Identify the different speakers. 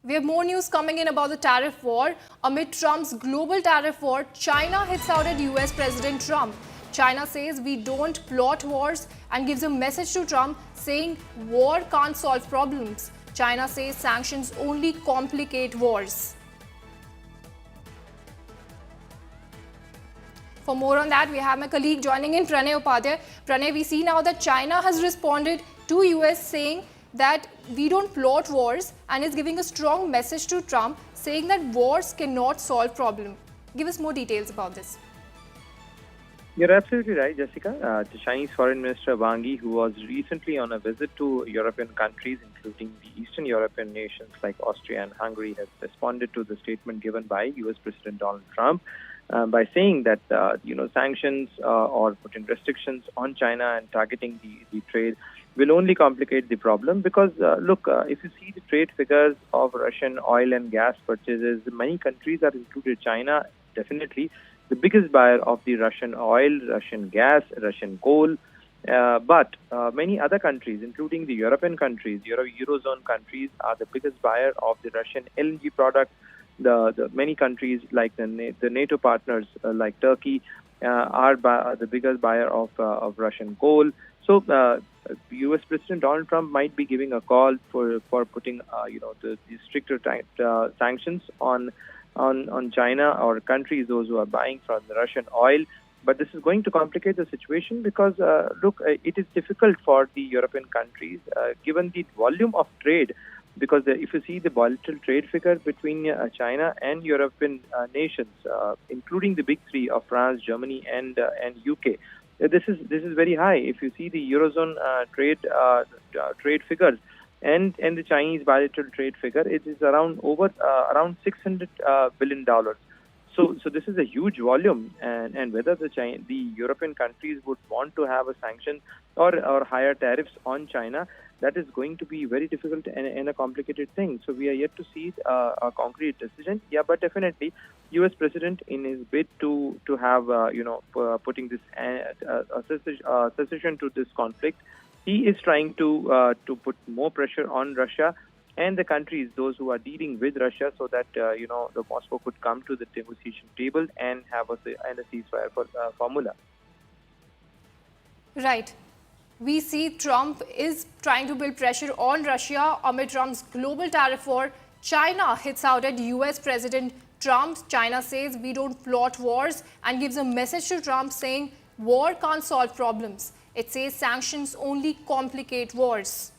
Speaker 1: We have more news coming in about the tariff war. Amid Trump's global tariff war, China hits out at US President Trump. China says we don't plot wars and gives a message to Trump saying war can't solve problems. China says sanctions only complicate wars. For more on that, we have my colleague joining in, Pranay Upadhyay. Pranay, we see now that China has responded to US saying that we don't plot wars and is giving a strong message to Trump saying that wars cannot solve problems. Give us more details about this.
Speaker 2: You're absolutely right, Jessica. The Chinese Foreign Minister Wang Yi, who was recently on a visit to European countries, including the Eastern European nations like Austria and Hungary, has responded to the statement given by US President Donald Trump by saying that sanctions or putting restrictions on China and targeting the trade will only complicate the problem because, if you see the trade figures of Russian oil and gas purchases, many countries are included. China, definitely the biggest buyer of the Russian oil, Russian gas, Russian coal, but many other countries, including the European countries, Eurozone countries, are the biggest buyer of the Russian LNG product. The many countries like the NATO partners like Turkey are the biggest buyer of Russian coal. So U.S. President Donald Trump might be giving a call for putting the stricter sanctions on China or countries, those who are buying from the Russian oil. But this is going to complicate the situation because, it is difficult for the European countries, given the volume of trade, because if you see the bilateral trade figure between China and European nations, including the big three of France, Germany, and UK, this is very high. If you see the Eurozone trade figures and the Chinese bilateral trade figure, it is around $600 billion. So this is a huge volume, and whether the European countries would want to have a sanction or higher tariffs on China, that is going to be very difficult and a complicated thing. So we are yet to see a concrete decision. Yeah, but definitely, U.S. President, in his bid to have putting this cessation to this conflict, he is trying to put more pressure on Russia and the countries, those who are dealing with Russia, so that the Moscow could come to the negotiation table and have a ceasefire formula.
Speaker 1: Right. We see Trump is trying to build pressure on Russia amid Trump's global tariff war. China hits out at US President Trump. China says we don't plot wars and gives a message to Trump saying war can't solve problems. It says sanctions only complicate wars.